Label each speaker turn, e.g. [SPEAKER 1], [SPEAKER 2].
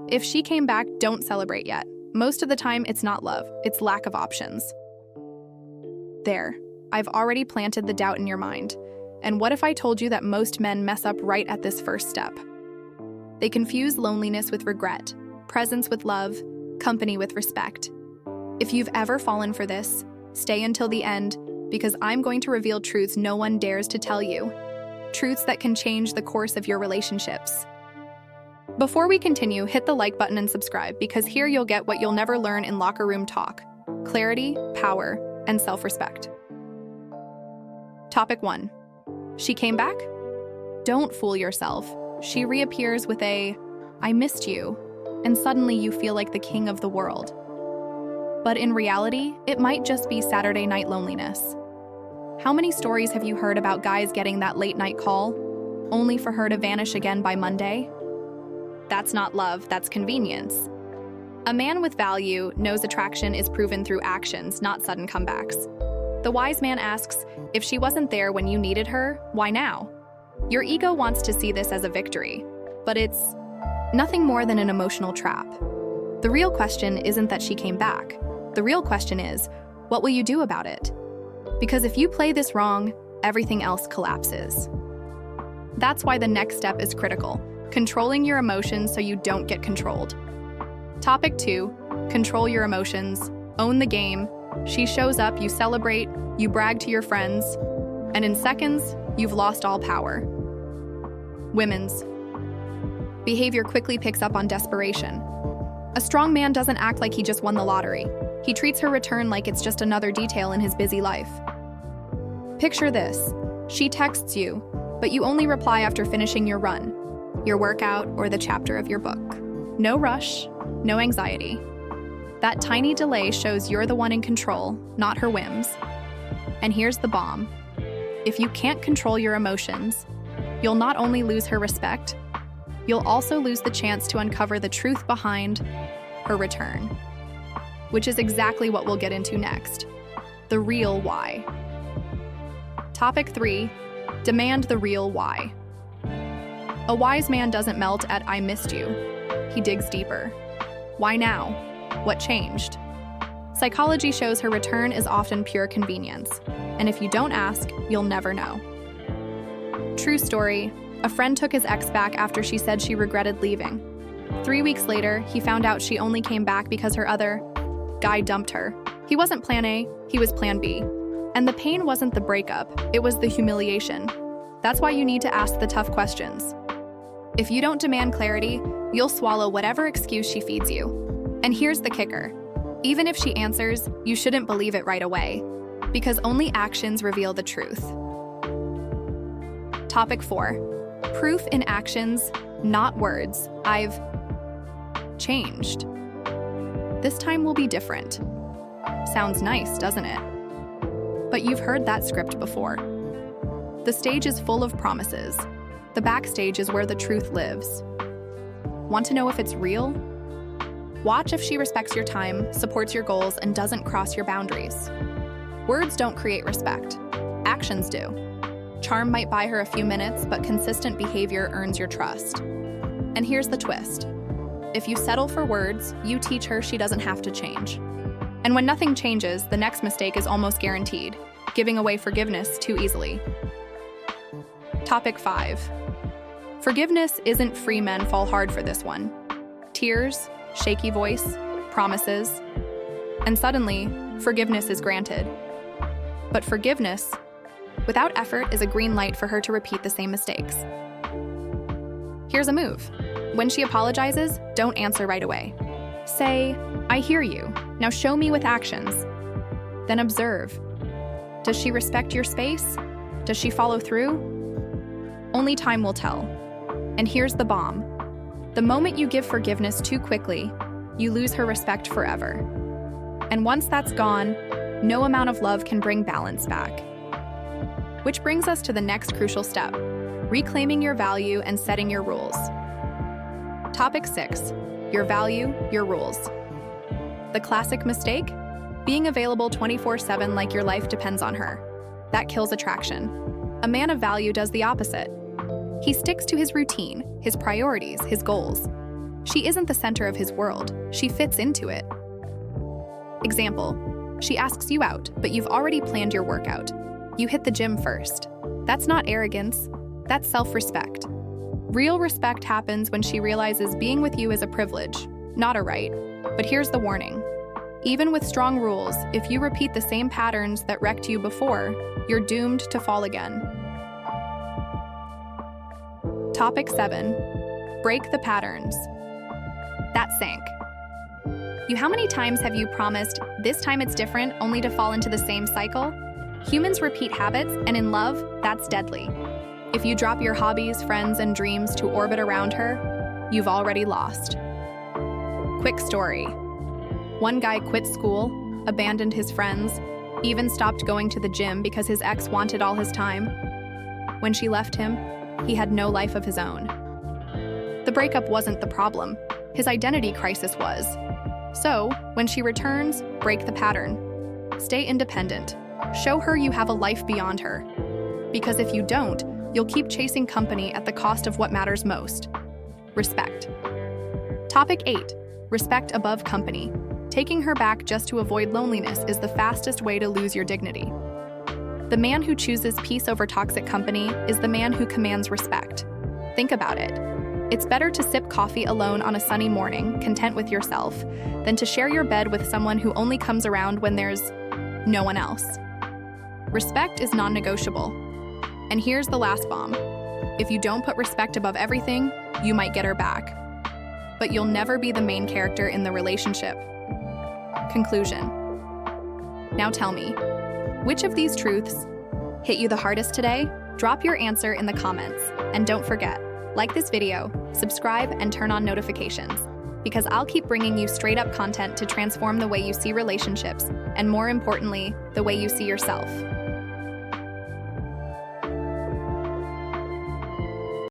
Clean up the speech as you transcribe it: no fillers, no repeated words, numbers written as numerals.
[SPEAKER 1] If she came back, don't celebrate yet. Most of the time, it's not love, it's lack of options. There, I've already planted the doubt in your mind. And what if I told you that most men mess up right at this first step? They confuse loneliness with regret, presence with love, company with respect. If you've ever fallen for this, stay until the end, because I'm going to reveal truths no one dares to tell you. Truths that can change the course of your relationships. Before we continue, hit the like button and subscribe, because here you'll get what you'll never learn in locker room talk: clarity, power, and self-respect. Topic 1. She came back? Don't fool yourself. She reappears with a, "I missed you," and suddenly you feel like the king of the world. But in reality, it might just be Saturday night loneliness. How many stories have you heard about guys getting that late night call, only for her to vanish again by Monday? That's not love, that's convenience. A man with value knows attraction is proven through actions, not sudden comebacks. The wise man asks, if she wasn't there when you needed her, why now? Your ego wants to see this as a victory, but it's nothing more than an emotional trap. The real question isn't that she came back. The real question is, what will you do about it? Because if you play this wrong, everything else collapses. That's why the next step is critical: controlling your emotions so you don't get controlled. Topic 2, control your emotions, own the game. She shows up, you celebrate, you brag to your friends, and in seconds, you've lost all power. Women's behavior quickly picks up on desperation. A strong man doesn't act like he just won the lottery. He treats her return like it's just another detail in his busy life. Picture this: she texts you, but you only reply after finishing your run, your workout, or the chapter of your book. No rush, no anxiety. That tiny delay shows you're the one in control, not her whims. And here's the bomb: if you can't control your emotions, you'll not only lose her respect, you'll also lose the chance to uncover the truth behind her return. Which is exactly what we'll get into next: the real why. Topic 3, demand the real why. A wise man doesn't melt at "I missed you." He digs deeper. Why now? What changed? Psychology shows her return is often pure convenience, and if you don't ask, you'll never know. True story: a friend took his ex back after she said she regretted leaving. 3 weeks later, he found out she only came back because her other guy dumped her. He wasn't plan A, he was plan B. And the pain wasn't the breakup, it was the humiliation. That's why you need to ask the tough questions. If you don't demand clarity, you'll swallow whatever excuse she feeds you. And here's the kicker: even if she answers, you shouldn't believe it right away, because only actions reveal the truth. Topic 4, proof in actions, not words. I've changed. This time will be different. Sounds nice, doesn't it? But you've heard that script before. The stage is full of promises. The backstage is where the truth lives. Want to know if it's real? Watch if she respects your time, supports your goals, and doesn't cross your boundaries. Words don't create respect. Actions do. Charm might buy her a few minutes, but consistent behavior earns your trust. And here's the twist: if you settle for words, you teach her she doesn't have to change. And when nothing changes, the next mistake is almost guaranteed: giving away forgiveness too easily. Topic 5. Forgiveness isn't free. Men fall hard for this one. Tears, shaky voice, promises, and suddenly, forgiveness is granted. But forgiveness, without effort, is a green light for her to repeat the same mistakes. Here's a move. When she apologizes, don't answer right away. Say, "I hear you. Now show me with actions." Then observe. Does she respect your space? Does she follow through? Only time will tell. And here's the bomb: the moment you give forgiveness too quickly, you lose her respect forever. And once that's gone, no amount of love can bring balance back. Which brings us to the next crucial step: reclaiming your value and setting your rules. Topic 6, your value, your rules. The classic mistake? Being available 24/7 like your life depends on her. That kills attraction. A man of value does the opposite. He sticks to his routine, his priorities, his goals. She isn't the center of his world. She fits into it. Example, she asks you out, but you've already planned your workout. You hit the gym first. That's not arrogance. That's self-respect. Real respect happens when she realizes being with you is a privilege, not a right. But here's the warning. Even with strong rules, if you repeat the same patterns that wrecked you before, you're doomed to fall again. Topic 7. Break the patterns. That sank. How many times have you promised, this time it's different, only to fall into the same cycle? Humans repeat habits, and in love, that's deadly. If you drop your hobbies, friends, and dreams to orbit around her, you've already lost. Quick story. One guy quit school, abandoned his friends, even stopped going to the gym because his ex wanted all his time. When she left him, he had no life of his own. The breakup wasn't the problem. His identity crisis was. So, when she returns, break the pattern. Stay independent. Show her you have a life beyond her. Because if you don't, you'll keep chasing company at the cost of what matters most. Respect. Topic 8. Respect above company. Taking her back just to avoid loneliness is the fastest way to lose your dignity. The man who chooses peace over toxic company is the man who commands respect. Think about it. It's better to sip coffee alone on a sunny morning, content with yourself, than to share your bed with someone who only comes around when there's no one else. Respect is non-negotiable. And here's the last bomb. If you don't put respect above everything, you might get her back. But you'll never be the main character in the relationship. Conclusion. Now tell me, which of these truths hit you the hardest today? Drop your answer in the comments. And don't forget, like this video, subscribe, and turn on notifications, because I'll keep bringing you straight-up content to transform the way you see relationships, and more importantly, the way you see yourself.